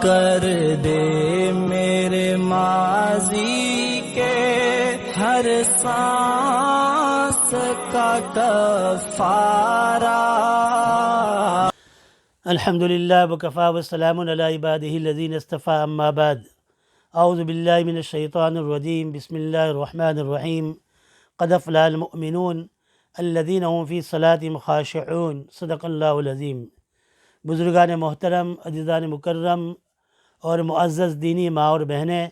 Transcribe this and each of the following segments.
کر دے میرے ماضی کے ہر سانس کا کفارہ۔ الحمدللہ وکفا والسلام علی عبادہ الذین اصطفیٰ، اما بعد، اعوذ باللہ من الشیطان الرجیم، بسم اللہ الرحمن الرحیم۔ قد افلح المؤمنون الذین هم فی صلاتهم خاشعون، صدق اللہ العظیم۔ بزرگان محترم، عزیزان مکرم اور معزز دینی ماں اور بہنیں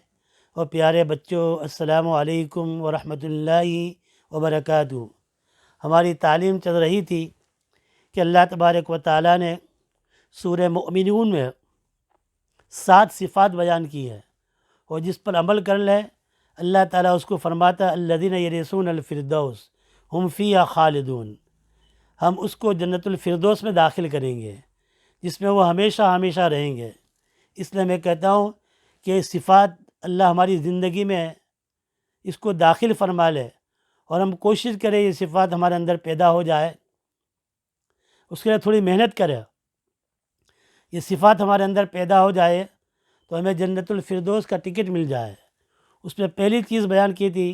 اور پیارے بچوں، السلام علیکم ورحمۃ اللہ وبرکاتہ۔ ہماری تعلیم چل رہی تھی کہ اللہ تبارک و تعالیٰ نے سورہ مؤمنون میں 7 صفات بیان کی ہے، اور جس پر عمل کر لے اللہ تعالیٰ اس کو فرماتا الذین یرثون الفردوس ہم فیہا خالدون، ہم اس کو جنت الفردوس میں داخل کریں گے جس میں وہ ہمیشہ ہمیشہ رہیں گے۔ اس لیے میں کہتا ہوں کہ صفات اللہ ہماری زندگی میں اس کو داخل فرما لے، اور ہم کوشش کریں یہ صفات ہمارے اندر پیدا ہو جائے، اس کے لیے تھوڑی محنت کریں، یہ صفات ہمارے اندر پیدا ہو جائے تو ہمیں جنت الفردوس کا ٹکٹ مل جائے۔ اس میں پہلی چیز بیان کی تھی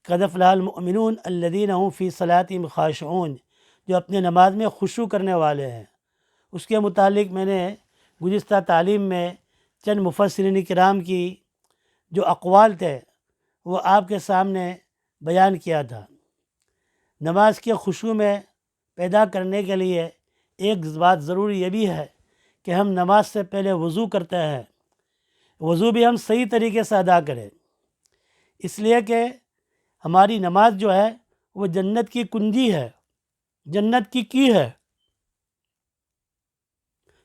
قد افلح المؤمنون الذین هم فی صلاتهم خاشعون، جو اپنے نماز میں خشوع کرنے والے ہیں۔ اس کے متعلق میں نے گزشتہ تعلیم میں چند مفسرین کرام کی جو اقوال تھے وہ آپ کے سامنے بیان کیا تھا۔ نماز کے خشوع میں پیدا کرنے کے لیے ایک بات ضروری یہ بھی ہے کہ ہم نماز سے پہلے وضو کرتے ہیں، وضو بھی ہم صحیح طریقے سے ادا کریں، اس لیے کہ ہماری نماز جو ہے وہ جنت کی کنجی ہے، جنت کی ہے،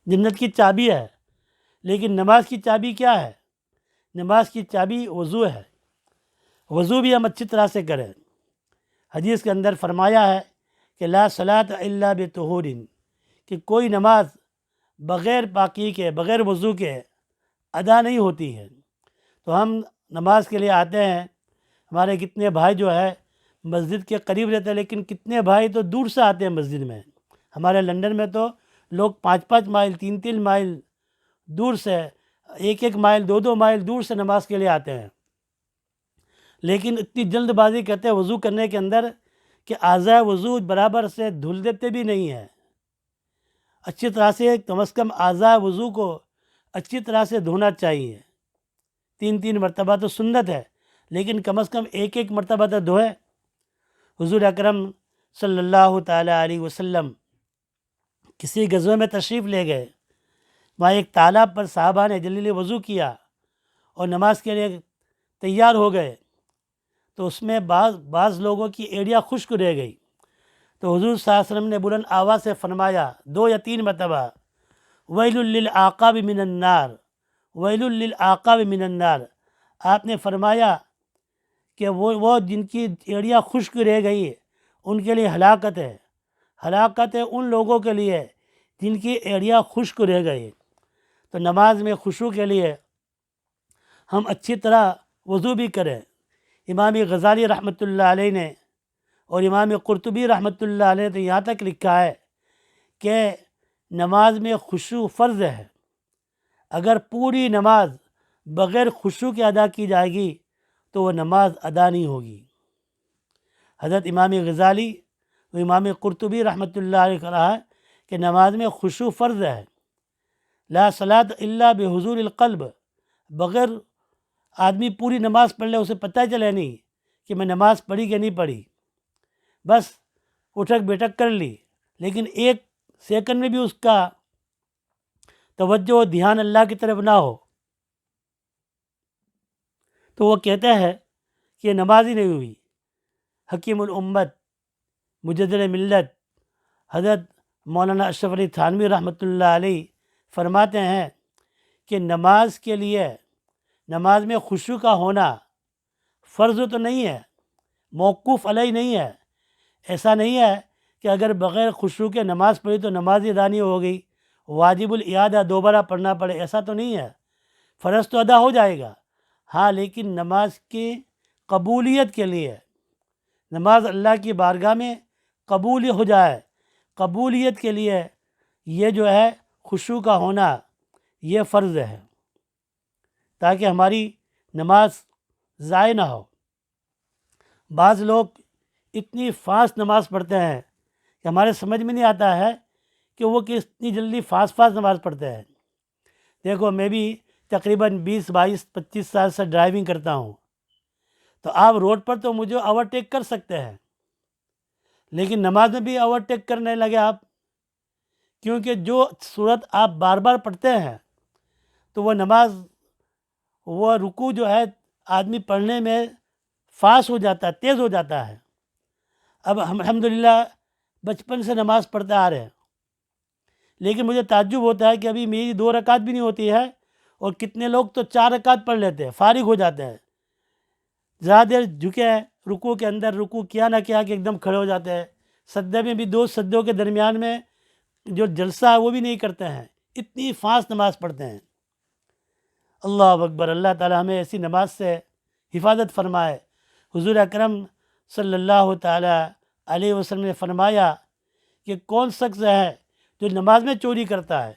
جنت کی چابی ہے۔ لیکن نماز کی چابی کیا ہے؟ نماز کی چابی وضو ہے، وضو بھی ہم اچھی طرح سے کریں۔ حدیث کے اندر فرمایا ہے کہ لا صلاۃ الا بطہور، کہ کوئی نماز بغیر پاکی کے، بغیر وضو کے ادا نہیں ہوتی ہے۔ تو ہم نماز کے لیے آتے ہیں، ہمارے کتنے بھائی جو ہے مسجد کے قریب رہتے ہیں، لیکن کتنے بھائی تو دور سے آتے ہیں مسجد میں۔ ہمارے لنڈن میں تو لوگ 5 مائل 3 مائل دور سے، 1 مائل 2 مائل دور سے نماز کے لیے آتے ہیں، لیکن اتنی جلد بازی کرتے ہیں وضو کرنے کے اندر کہ اعضاء وضو برابر سے دھل دیتے بھی نہیں ہیں۔ اچھی طرح سے کم از کم اعضاء وضو کو اچھی طرح سے دھونا چاہیے۔ 3 مرتبہ تو سنت ہے، لیکن کم از کم 1 مرتبہ تو دھوئے۔ حضور اکرم صلی اللہ تعالیٰ علیہ وسلم کسی غزوے میں تشریف لے گئے، وہاں ایک تالاب پر صحابہ نے جلیل وضو کیا اور نماز کے لیے تیار ہو گئے، تو اس میں بعض لوگوں کی ایڑیاں خشک رہ گئی، تو حضور صلی اللہ علیہ وسلم نے بلند آواز سے فرمایا 2 یا 3 مرتبہ ویل للعقاب من النار، ویل للعقاب من النار۔ آپ نے فرمایا کہ وہ جن کی ایڑیاں خشک رہ گئی ان کے لیے ہلاکت ہے، ہلاکت ہے ان لوگوں کے لیے جن کی ایڑیاں خشک رہ گئی۔ تو نماز میں خشوع کے لیے ہم اچھی طرح وضو بھی کریں۔ امام غزالی رحمۃ اللہ علیہ نے اور امام قرطبی رحمۃ اللہ علیہ نے تو یہاں تک لکھا ہے کہ نماز میں خشوع فرض ہے، اگر پوری نماز بغیر خشوع کے ادا کی جائے گی تو وہ نماز ادا نہیں ہوگی۔ حضرت امام غزالی و امام قرطبی رحمۃ اللہ علیہ نے کہا ہے کہ نماز میں خشوع فرض ہے، لا صلاۃ الا بحضور القلب، بغیر آدمی پوری نماز پڑھ لے اسے پتہ چلے نہیں کہ میں نماز پڑھی کہ نہیں پڑھی، بس اٹھک بیٹھک کر لی، لیکن 1 سیکنڈ میں بھی اس کا توجہ و دھیان اللہ کی طرف نہ ہو تو وہ کہتا ہے کہ یہ نماز ہی نہیں ہوئی۔ حکیم الامت مجدد ملت حضرت مولانا اشرف علی تھانوی رحمۃ اللہ علیہ فرماتے ہیں کہ نماز کے لیے، نماز میں خشوع کا ہونا فرض تو نہیں ہے، موقوف علیہ نہیں ہے۔ ایسا نہیں ہے کہ اگر بغیر خشوع کے نماز پڑھی تو نماز ادا نہیں ہو گئی، واجب الاعادہ دوبارہ پڑھنا پڑے، ایسا تو نہیں ہے۔ فرض تو ادا ہو جائے گا، ہاں، لیکن نماز کی قبولیت کے لیے، نماز اللہ کی بارگاہ میں قبول ہو جائے، قبولیت کے لیے یہ جو ہے خشوع کا ہونا، یہ فرض ہے تاکہ ہماری نماز ضائع نہ ہو۔ بعض لوگ اتنی فاسٹ نماز پڑھتے ہیں کہ ہمارے سمجھ میں نہیں آتا ہے کہ وہ کتنی جلدی فاسٹ نماز پڑھتے ہیں۔ دیکھو میں بھی تقریباً 20-22-25 سال سے ڈرائیونگ کرتا ہوں، تو آپ روڈ پر تو مجھے اوورٹیک کر سکتے ہیں، لیکن نماز میں بھی اوورٹیک کرنے لگے آپ، کیونکہ جو صورت آپ بار بار پڑھتے ہیں تو وہ نماز، وہ رکوع جو ہے آدمی پڑھنے میں فاسٹ ہو جاتا ہے، تیز ہو جاتا ہے۔ اب ہم الحمدللہ بچپن سے نماز پڑھتے آ رہے ہیں، لیکن مجھے تعجب ہوتا ہے کہ ابھی میری 2 رکعت بھی نہیں ہوتی ہے، اور کتنے لوگ تو 4 رکعت پڑھ لیتے ہیں، فارغ ہو جاتے ہیں، زیادہ دیر جھکے ہیں رکوع کے اندر، رکوع کیا نہ کیا کہ ایک دم کھڑے ہو جاتے ہیں، سجدے میں بھی 2 سجدوں کے درمیان میں جو جلسہ ہے وہ بھی نہیں کرتے ہیں، اتنی فاسٹ نماز پڑھتے ہیں۔ اللہ اکبر، اللہ تعالی ہمیں ایسی نماز سے حفاظت فرمائے۔ حضور اکرم صلی اللہ تعالی علیہ وسلم نے فرمایا کہ کون شخص ہے جو نماز میں چوری کرتا ہے،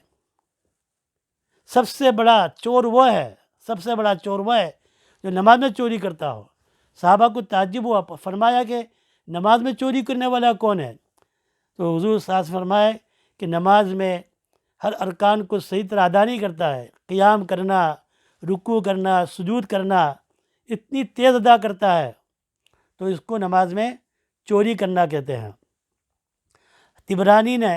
سب سے بڑا چور وہ ہے، سب سے بڑا چور وہ ہے جو نماز میں چوری کرتا ہو۔ صحابہ کو تعجب ہوا، فرمایا کہ نماز میں چوری کرنے والا کون ہے؟ تو حضور صلی اللہ علیہ وسلم فرمائے کہ نماز میں ہر ارکان کو صحیح طرح ادا نہیں کرتا ہے، قیام کرنا، رکوع کرنا، سجود کرنا اتنی تیز ادا کرتا ہے تو اس کو نماز میں چوری کرنا کہتے ہیں۔ طبرانی نے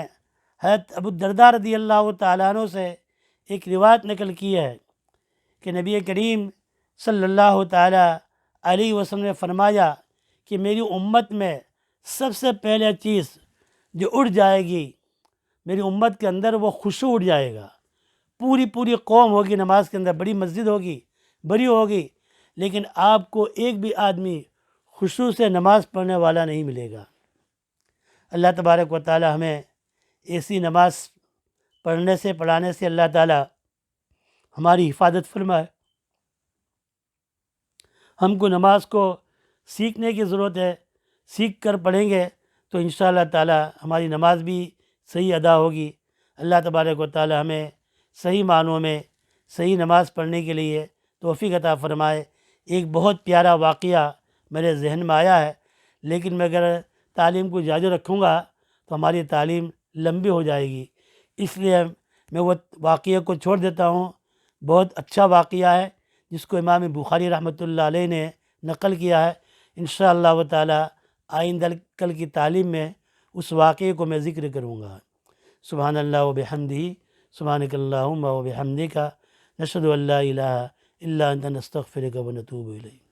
حضرت ابو الدرداء رضی اللہ تعالیٰ عنہ سے ایک روایت نقل کی ہے کہ نبی کریم صلی اللہ تعالیٰ علیہ وسلم نے فرمایا کہ میری امت میں سب سے پہلے چیز جو اٹھ جائے گی میری امت کے اندر، وہ خشوع اٹھ جائے گا۔ پوری قوم ہوگی نماز کے اندر، بڑی مسجد ہوگی، بڑی ہوگی، لیکن آپ کو ایک بھی آدمی خشوع سے نماز پڑھنے والا نہیں ملے گا۔ اللہ تبارک و تعالی ہمیں ایسی نماز پڑھنے سے، پڑھانے سے اللہ تعالی ہماری حفاظت فرمائے۔ ہم کو نماز کو سیکھنے کی ضرورت ہے، سیکھ کر پڑھیں گے تو انشاءاللہ تعالی ہماری نماز بھی صحیح ادا ہوگی۔ اللہ تبارک و تعالی ہمیں صحیح معنوں میں صحیح نماز پڑھنے کے لیے توفیق عطا فرمائے۔ ایک بہت پیارا واقعہ میرے ذہن میں آیا ہے، لیکن میں اگر تعلیم کو جاری رکھوں گا تو ہماری تعلیم لمبی ہو جائے گی، اس لیے میں وہ واقعے کو چھوڑ دیتا ہوں۔ بہت اچھا واقعہ ہے جس کو امام بخاری رحمۃ اللہ علیہ نے نقل کیا ہے۔ انشاءاللہ تعالی آئندہ کل کی تعلیم میں اس واقعے کو میں ذکر کروں گا۔ سبحان اللہ و بحمدہ، سبحانک اللہم و بحمدک، نشہد ان لا الہ الا انت نستغفرک و نتوب الیک۔